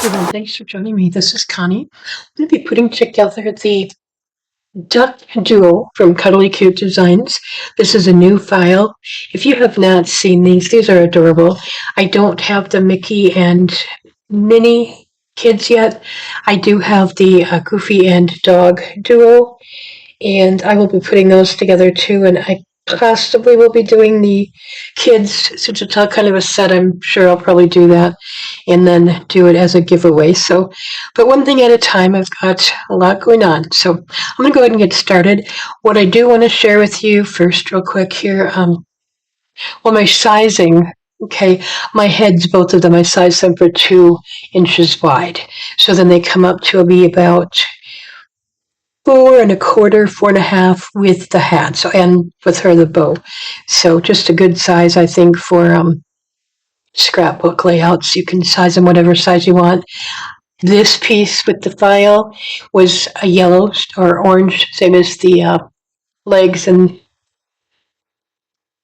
everyone, thanks for joining me. This is Connie. I'm going to be putting together the Duck Duo from Cuddly Cute Designs. This is a new file. If you have not seen these are adorable. I don't have the Mickey and Minnie kids yet. I do have the Goofy and Dog Duo, and I will be putting those together too, and I possibly will be doing the kids, since it's all kind of a set. I'm sure I'll probably do that and then do it as a giveaway. So, but one thing at a time. I've got a lot going on, so I'm going to go ahead and get started. What I do want to share with you first real quick here, well, my sizing. Okay, my heads, both of them, I size them for 2 inches wide, so then they come up to be about 4 1/4, 4 1/2 with the hat. So, and with her, the bow. So just a good size, I think, for scrapbook layouts. You can size them whatever size you want. This piece with the file was a yellow or orange, same as the legs and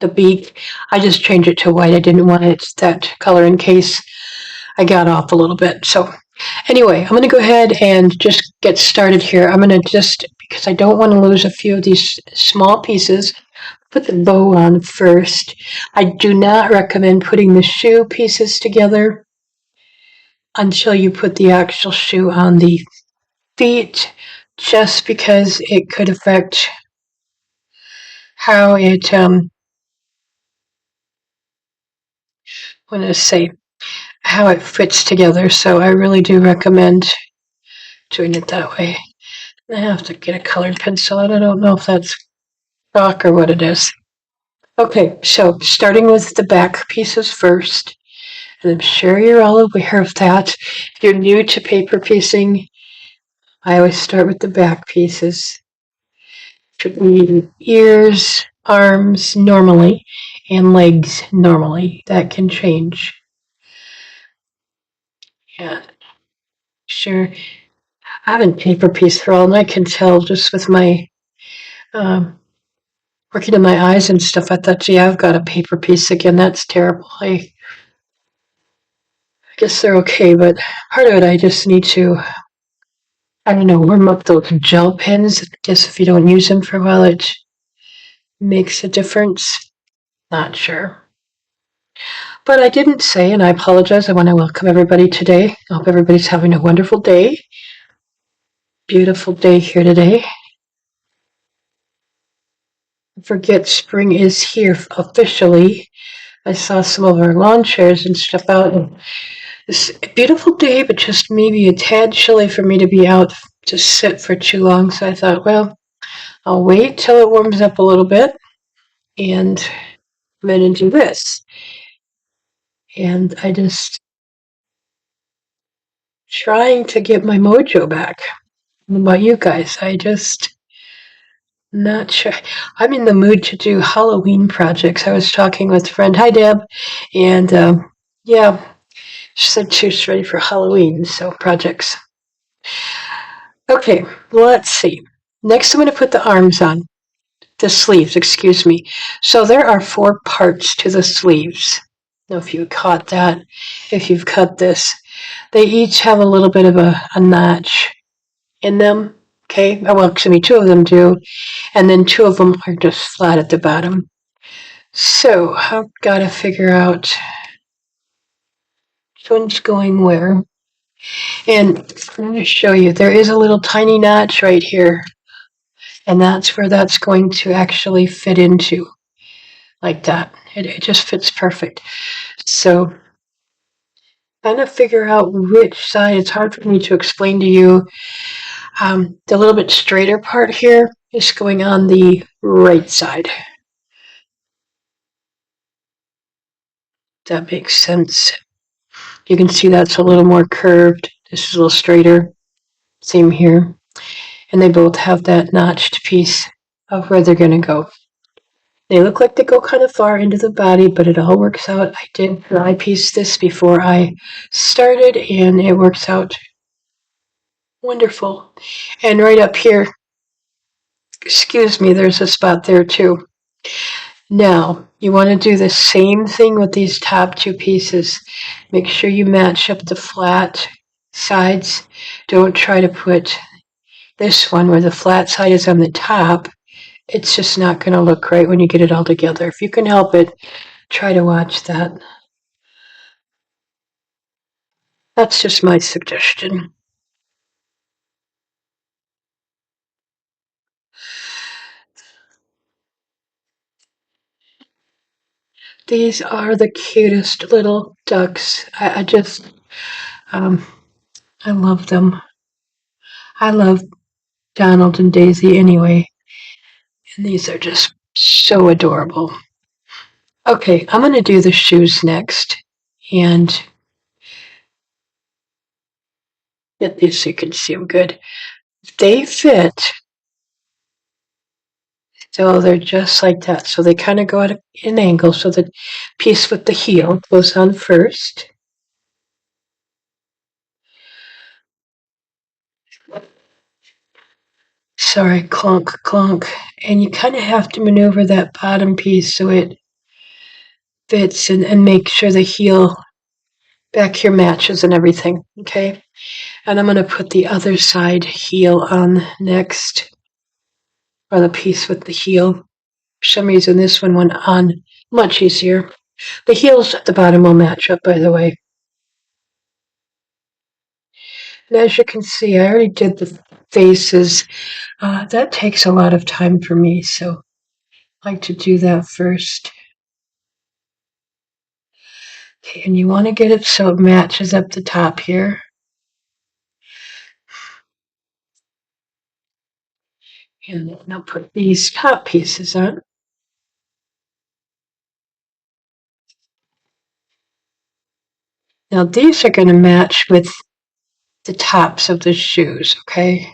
the beak. I just changed it to white. I didn't want it that color in case I got off a little bit. So anyway, I'm going to go ahead and just get started here. I'm going to just, because I don't want to lose a few of these small pieces, put the bow on first. I do not recommend putting the shoe pieces together until you put the actual shoe on the feet, just because it could affect how it, I'm going to say, how it fits together. So I really do recommend doing it that way. I have to get a colored pencil out. I don't know if that's chalk or what it is. Okay, so starting with the back pieces first, and I'm sure you're all aware of that. If you're new to paper piecing, I always start with the back pieces. Should be ears, arms normally, and legs normally. That can change. Yeah, sure. I haven't paper pieced for all, and I can tell just with my working in my eyes and stuff. I thought, gee, I've got a paper piece again. That's terrible. I guess they're okay, but part of it I just need to, I don't know, warm up those gel pens. I guess if you don't use them for a while, it makes a difference. Not sure. But I didn't say, and I apologize. I want to welcome everybody today. I hope everybody's having a wonderful day. Beautiful day here today. I forget spring is here officially. I saw some of our lawn chairs and stuff out. And it's a beautiful day, but just maybe a tad chilly for me to be out to sit for too long. So I thought, well, I'll wait till it warms up a little bit and then do this. And I just trying to get my mojo back. What about you guys? I just not sure. I'm in the mood to do Halloween projects. I was talking with a friend, hi Deb, and yeah, she said she was ready for Halloween, so projects. Okay, let's see. Next I'm going to put the arms on. The sleeves, excuse me. So there are 4 parts to the sleeves. I don't know if you caught that, if you've cut this. They each have a little bit of a notch in them. Okay, well, excuse me, 2 of them do, and then 2 of them are just flat at the bottom. So I've got to figure out which one's going where. And I'm going to show you, there is a little tiny notch right here, and that's where that's going to actually fit into, like that. It just fits perfect. So trying to figure out which side. It's hard for me to explain to you. The little bit straighter part here is going on the right side. That makes sense. You can see that's a little more curved. This is a little straighter. Same here. And they both have that notched piece of where they're going to go. They look like they go kind of far into the body, but it all works out. I did dry piece this before I started, and it works out wonderful. And right up here, excuse me, there's a spot there too. Now, you want to do the same thing with these top 2 pieces. Make sure you match up the flat sides. Don't try to put this one where the flat side is on the top. It's just not going to look right when you get it all together. If you can help it, try to watch that. That's just my suggestion. These are the cutest little ducks. I just, um, I love them. I love Donald and Daisy anyway. And these are just so adorable. Okay, I'm going to do the shoes next. And get these so you can see them good. They fit, so they're just like that. So they kind of go at an angle. So the piece with the heel goes on first. Sorry, clunk, clunk. And you kind of have to maneuver that bottom piece so it fits and make sure the heel back here matches and everything. Okay. And I'm going to put the other side heel on next, or the piece with the heel. For some reason, this one went on much easier. The heels at the bottom will match up, by the way. And as you can see, I already did the faces. That takes a lot of time for me, so I like to do that first. Okay, and you want to get it so it matches up the top here. And then I'll put these top pieces on. Now these are going to match with the tops of the shoes, okay?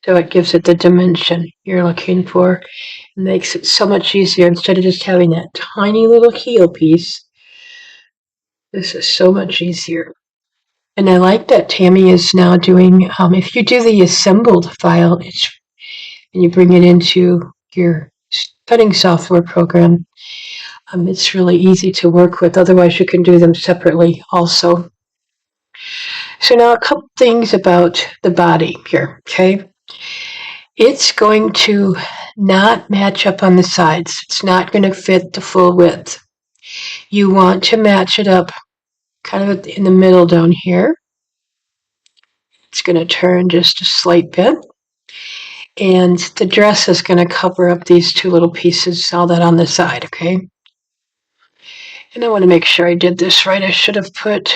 So it gives it the dimension you're looking for. It makes it so much easier instead of just having that tiny little heel piece. This is so much easier. And I like that Tami is now doing, if you do the assembled file, and you bring it into your cutting software program, it's really easy to work with. Otherwise, you can do them separately also. So now a couple things about the body here, okay? It's going to not match up on the sides. It's not going to fit the full width. You want to match it up kind of in the middle down here. It's going to turn just a slight bit. And the dress is going to cover up these two little pieces, all that on the side, okay? And I want to make sure I did this right. I should have put,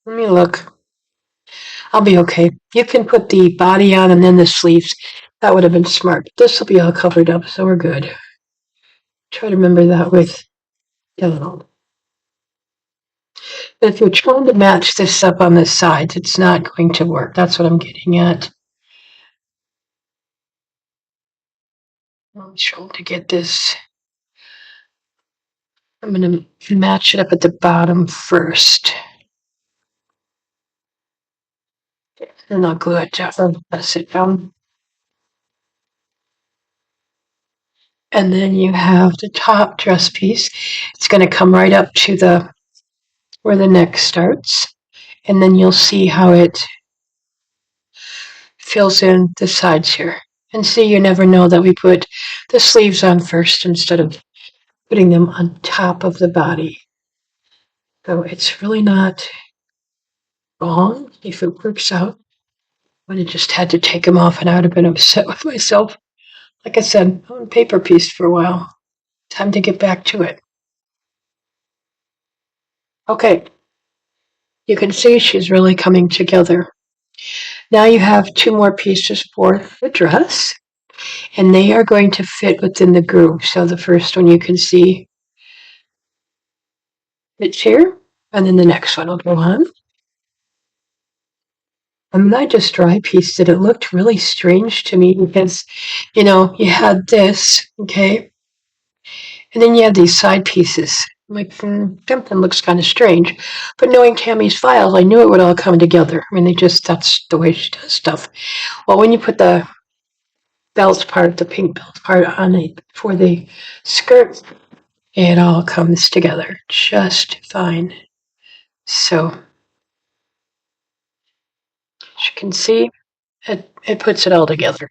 let me look. I'll be okay. You can put the body on and then the sleeves. That would have been smart. This will be all covered up, so we're good. Try to remember that with Donald. But if you're trying to match this up on the sides, it's not going to work. That's what I'm getting at. I'm trying to get this. I'm going to match it up at the bottom first. And I'll glue it down or press it down. And then you have the top dress piece. It's going to come right up to where the neck starts. And then you'll see how it fills in the sides here. And see, you never know that we put the sleeves on first instead of putting them on top of the body. So it's really not wrong if it works out. But I just had to take them off and I would have been upset with myself. Like I said, I'm on paper pieced for a while. Time to get back to it. Okay. You can see she's really coming together. Now you have two more pieces for the dress, and they are going to fit within the groove. So the first one you can see fits here, and then the next one will go on. And I just dry pieced it. It looked really strange to me because, you had this, okay, and then you have these side pieces. I'm like, something looks kind of strange. But knowing Tami's files, I knew it would all come together. I mean, that's the way she does stuff. Well, when you put the belt part, the pink belt part on it for the skirt. It all comes together just fine. So, as you can see, it puts it all together.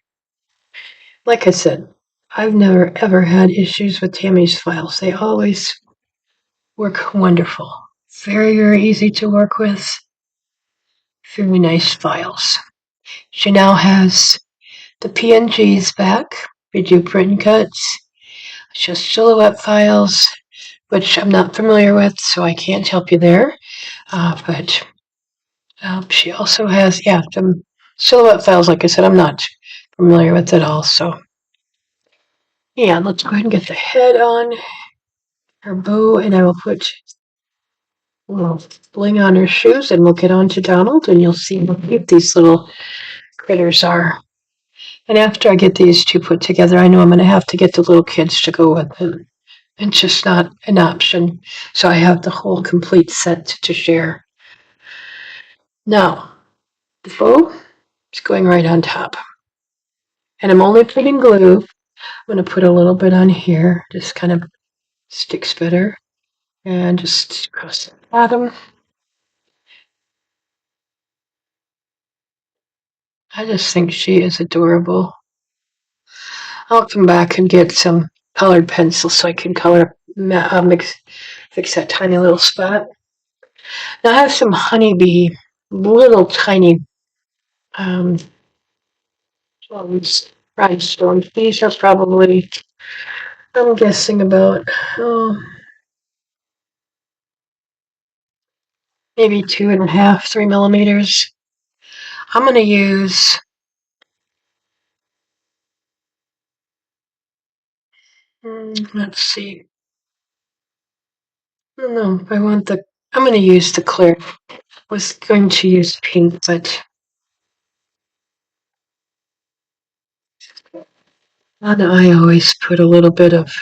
Like I said, I've never ever had issues with Tami's files. They always work wonderful. Very, very easy to work with. Very nice files. She now has the PNGs back. We do print and cuts. Just silhouette files, which I'm not familiar with, so I can't help you there. But she also has, some silhouette files, like I said, I'm not familiar with at all. So, yeah, let's go ahead and get the head on her bow, and I will put a little bling on her shoes, and we'll get on to Donald, and you'll see how cute these little critters are. And after I get these two put together, I know I'm going to have to get the little kids to go with them. It's just not an option. So I have the whole complete set to share. Now, the bow is going right on top. And I'm only putting glue. I'm going to put a little bit on here, just kind of sticks better. And just across the bottom. I just think she is adorable. I'll come back and get some colored pencils so I can fix that tiny little spot. Now I have some honeybee, little tiny rhinestones. These are probably, I'm guessing about, maybe 2.5, 3 millimeters. I'm going to use, let's see. I don't know if I want I'm going to use the clear. I was going to use pink, but I always put a little bit of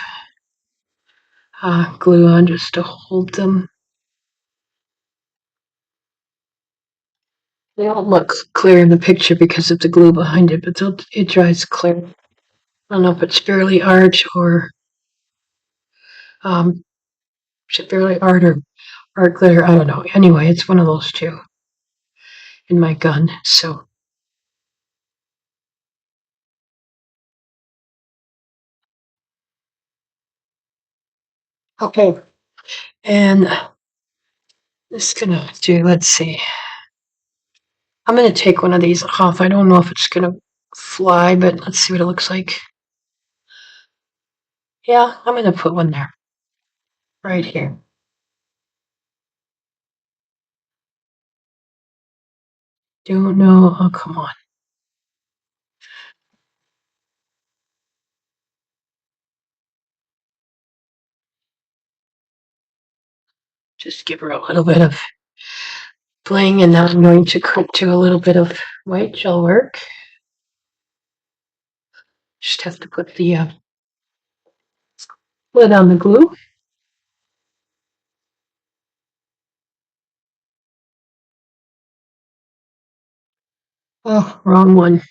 glue on just to hold them. They don't look clear in the picture because of the glue behind it, but it dries clear. I don't know if it's Fairly Art or Fairly Art or Art Glitter. I don't know. Anyway, it's one of those two in my gun. So, okay. And this is gonna do, let's see. I'm gonna take one of these off. I don't know if it's gonna fly, but let's see what it looks like. Yeah, I'm gonna put one there. Right here. Don't know. Oh, come on. Just give her a little bit of bling, and now I'm going to do a little bit of white gel work. Just have to put the lid on the glue. Oh, wrong one.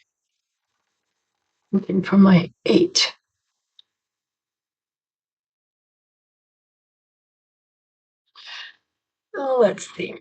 Looking for my 8. Oh, let's see.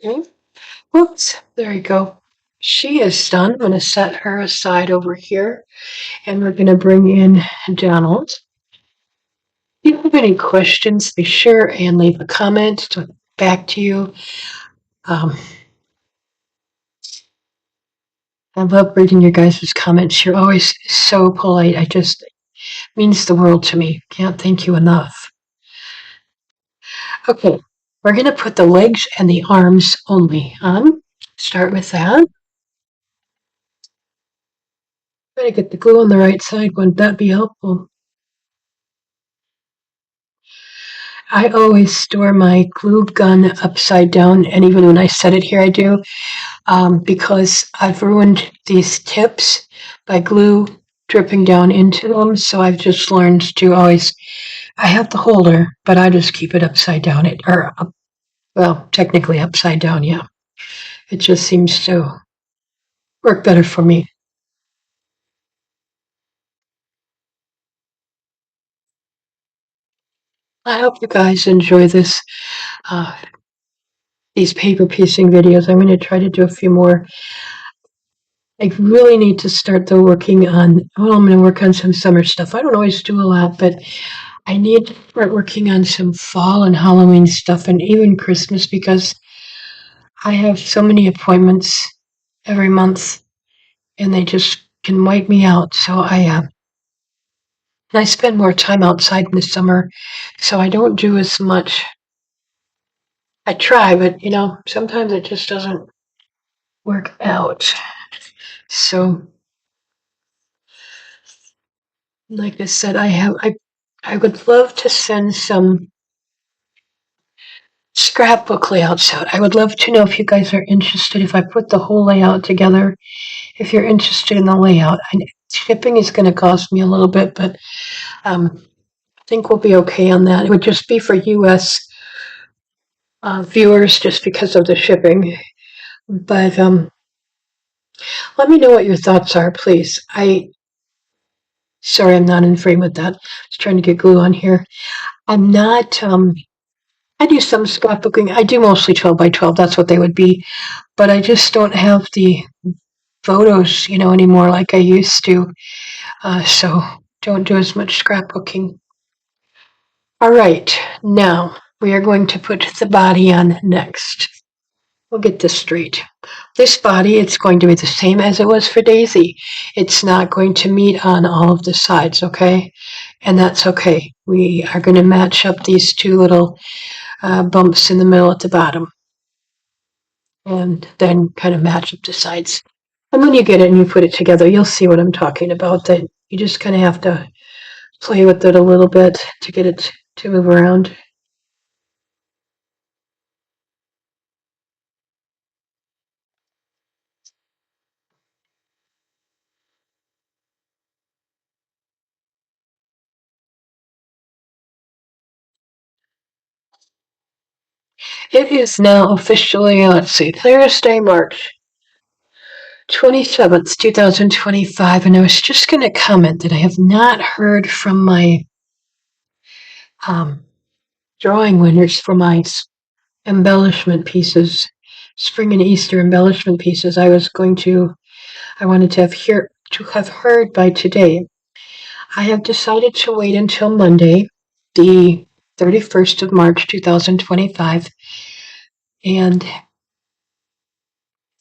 Okay. Whoops. There you go. She is done. I'm going to set her aside over here, and we're going to bring in Donald. If you have any questions, be sure and leave a comment. So back to you. I love reading your guys' comments. You're always so polite. I just means the world to me. Can't thank you enough. Okay, we're going to put the legs and the arms only on. Start with that. Try to get the glue on the right side. Wouldn't that be helpful? I always store my glue gun upside down, and even when I set it here, I do, because I've ruined these tips by glue dripping down into them. So I've just learned to always. I have the holder, but I just keep it upside down. Well, technically upside down. Yeah, it just seems to work better for me. I hope you guys enjoy uh, these paper piecing videos. I'm going to try to do a few more. I really need to start though working on, well, I'm going to work on some summer stuff. I don't always do a lot, but I need to start working on some fall and Halloween stuff and even Christmas because I have so many appointments every month and they just can wipe me out. So I spend more time outside in the summer, so I don't do as much. I try, but sometimes it just doesn't work out. So, like I said, I would love to send some scrapbook layouts out. I would love to know if you guys are interested. If I put the whole layout together, if you're interested in the layout, shipping is going to cost me a little bit, but I think we'll be okay on that. It would just be for U.S. Viewers, just because of the shipping. But let me know what your thoughts are, please. Sorry, I'm not in frame with that. I was trying to get glue on here. I'm not. I do some scrapbooking. I do mostly 12 by 12. That's what they would be. But I just don't have the photos, anymore like I used to. So don't do as much scrapbooking. All right, now we are going to put the body on next. We'll get this straight. This body, it's going to be the same as it was for Daisy. It's not going to meet on all of the sides, okay? And that's okay. We are going to match up these two little bumps in the middle at the bottom and then kind of match up the sides. And when you get it and you put it together, you'll see what I'm talking about, that you just kind of have to play with it a little bit to get it to move around. It is now officially, let's see, Thursday, March 27th, 2025, and I was just going to comment that I have not heard from my um, drawing winners for my embellishment pieces, spring and Easter embellishment pieces. I wanted to have heard by today. I have decided to wait until Monday, the 31st of March, 2025, and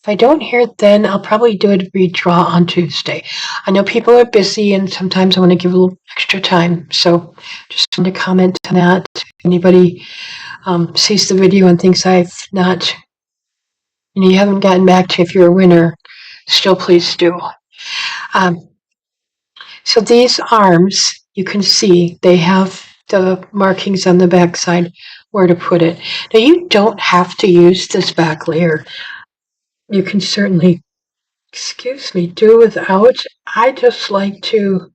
if I don't hear it then, I'll probably do a redraw on Tuesday. I know people are busy and sometimes I want to give a little extra time. So just want to comment on that. If anybody sees the video and thinks I've not, you haven't gotten back to if you're a winner, still please do. Um, so these arms, you can see they have the markings on the back side where to put it. Now you don't have to use this back layer. You can certainly do without. I just like to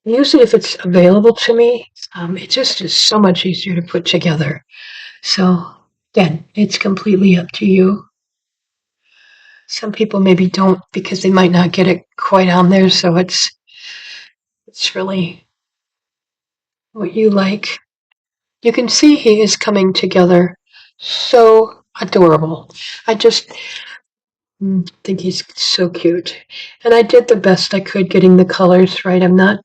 use it if it's available to me. It just is so much easier to put together. So, again, it's completely up to you. Some people maybe don't because they might not get it quite on there, so it's really what you like. You can see he is coming together so adorable. I just think he's so cute. And I did the best I could getting the colors right. I'm not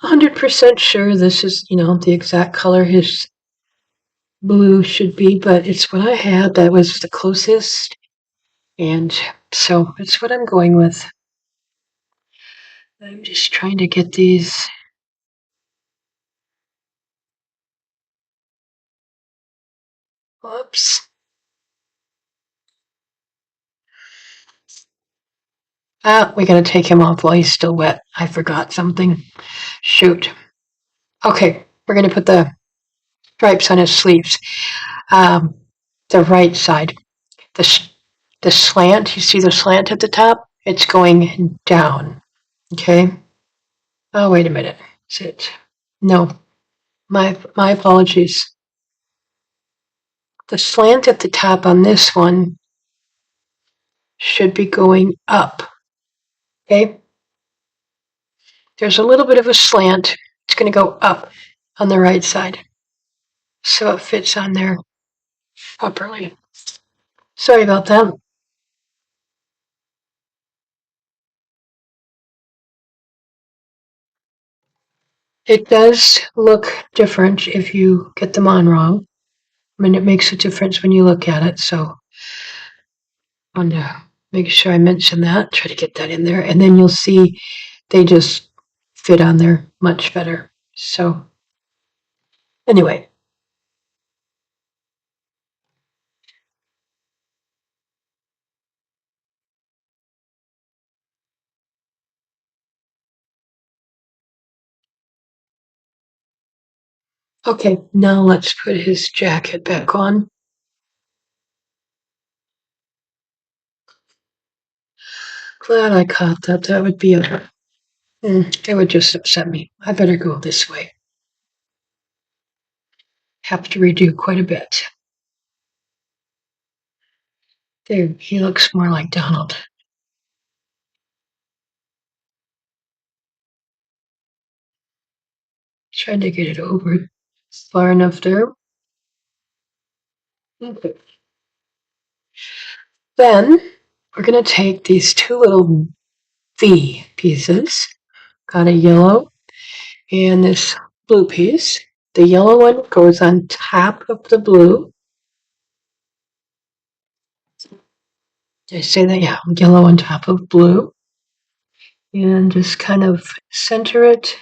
100% sure this is, the exact color his blue should be, but it's what I had that was the closest. And so it's what I'm going with. I'm just trying to get these. Whoops. We gotta take him off while he's still wet. I forgot something. Shoot. Okay, we're gonna put the stripes on his sleeves. Um, the right side. The, the slant, you see the slant at the top? It's going down. Okay? Oh, wait a minute. Is it? No. My apologies. The slant at the top on this one should be going up. Okay? There's a little bit of a slant. It's going to go up on the right side so it fits on there properly. Sorry about that. It does look different if you get them on wrong. I mean, it makes a difference when you look at it, so I wanted to make sure I mention that, try to get that in there, and then you'll see they just fit on there much better. So, anyway, okay, now let's put his jacket back on. Glad I caught that. That would be it would just upset me. I better go this way. Have to redo quite a bit. There, he looks more like Donald. Trying to get it over far enough there. Okay. Then we're going to take these two little V pieces. Got a yellow and this blue piece. The yellow one goes on top of the blue. Did I say that? Yeah, yellow on top of blue. And just kind of center it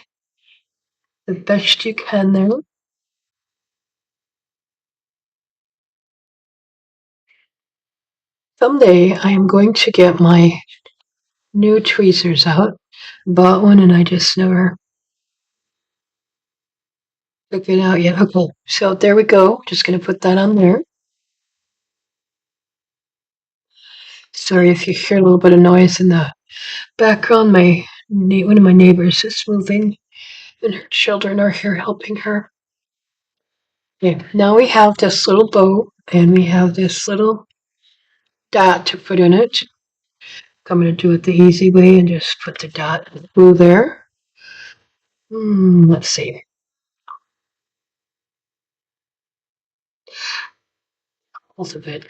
the best you can there. Someday I am going to get my new tweezers out. Bought one and I just never took it out yet. Okay, so there we go. Just going to put that on there. Sorry if you hear a little bit of noise in the background. One of my neighbors is moving and her children are here helping her. Okay, now we have this little bow and we have this little dot to put in it. I'm going to do it the easy way and just put the dot through there. Let's see. Both of it.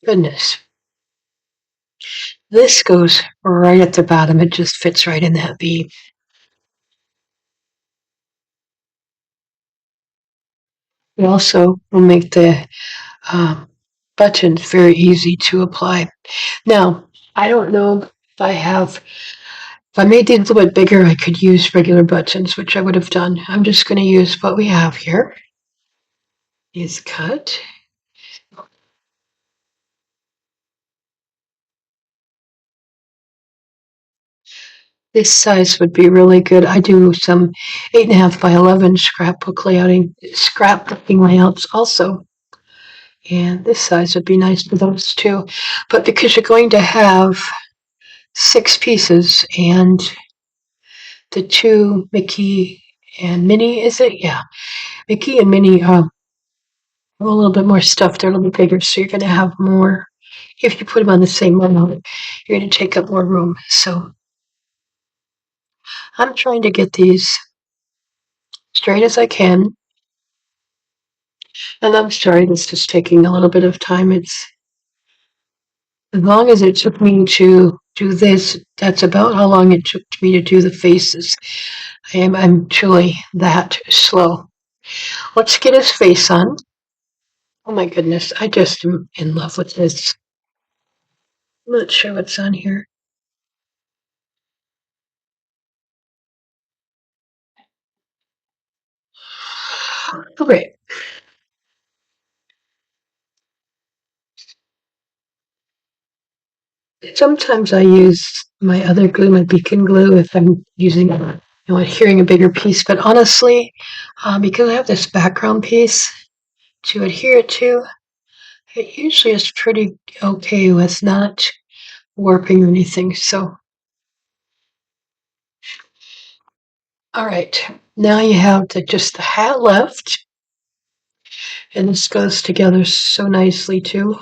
Goodness. This goes right at the bottom. It just fits right in that V. It also will make the buttons very easy to apply. Now, I don't know if I made these a little bit bigger, I could use regular buttons, which I would have done. I'm just going to use what we have here. Is cut. This size would be really good. I do some 8.5 by 11 scrapbooking layouts also. And this size would be nice for those too. But because you're going to have 6 pieces and the two Mickey and Minnie, is it? Yeah. Mickey and Minnie are a little bit more stuffed. They're a little bit bigger, so you're going to have more. If you put them on the same layout, you're going to take up more room. So I'm trying to get these straight as I can. And I'm sorry, this is taking a little bit of time. It's as long as it took me to do this, that's about how long it took me to do the faces. I'm truly that slow. Let's get his face on. Oh my goodness, I just am in love with this. I'm not sure what's on here. Okay. Sometimes I use my other glue, my beacon glue, if I'm using, adhering a bigger piece. But honestly, because I have this background piece to adhere it to, it usually is pretty okay with not warping or anything. So, all right, now you have just the hat left, and this goes together so nicely too.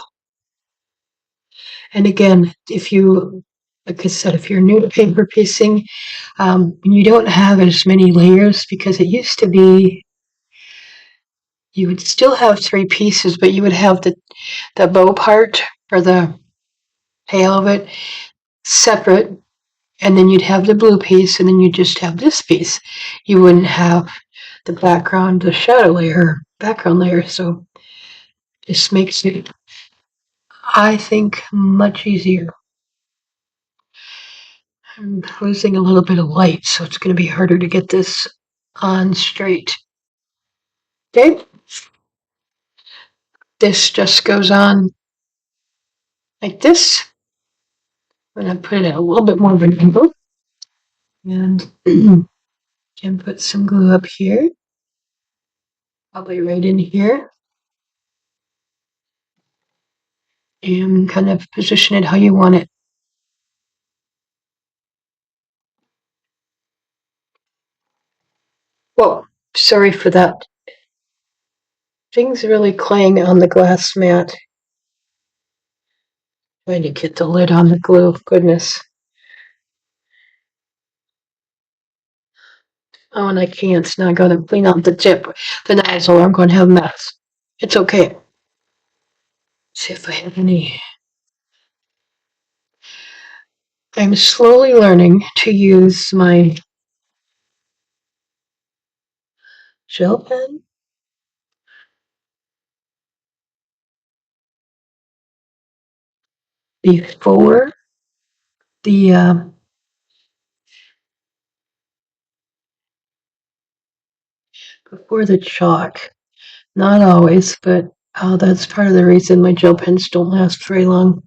And again, like I said, if you're new to paper piecing, you don't have as many layers because it used to be you would still have three pieces, but you would have the bow part or the tail of it separate, and then you'd have the blue piece, and then you'd just have this piece. You wouldn't have the background, the shadow layer, background layer. So this makes it, I think, much easier. I'm losing a little bit of light, so it's going to be harder to get this on straight. Okay, this just goes on like this. I'm going to put it at a little bit more of an angle, and can put some glue up here, probably right in here, and kind of position it how you want it. Whoa, sorry for that. Things really clang on the glass mat. Trying to get the lid on the glue. Goodness. Oh, and I can't. Now I gotta clean out the tip, the nozzle. I'm going to have a mess. It's okay. Let's see if I have any. I'm slowly learning to use my gel pen before the chalk. Not always, but that's part of the reason my gel pens don't last very long.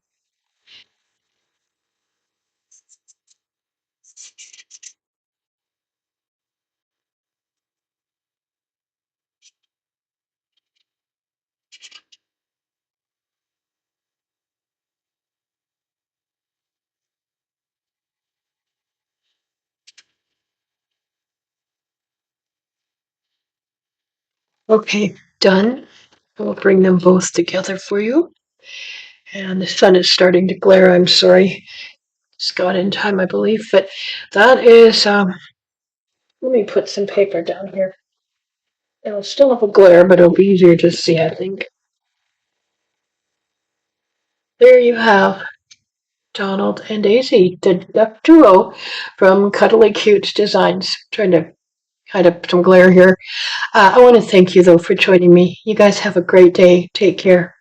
Okay, done. I'll bring them both together for you. And the sun is starting to glare. I'm sorry. It's got in time, I believe. But that is, let me put some paper down here. It'll still have a glare, but it'll be easier to see, I think. There you have Donald and Daisy, the duck duo from Cuddly Cute Designs. Trying to hide up some glare here. I want to thank you, though, for joining me. You guys have a great day. Take care.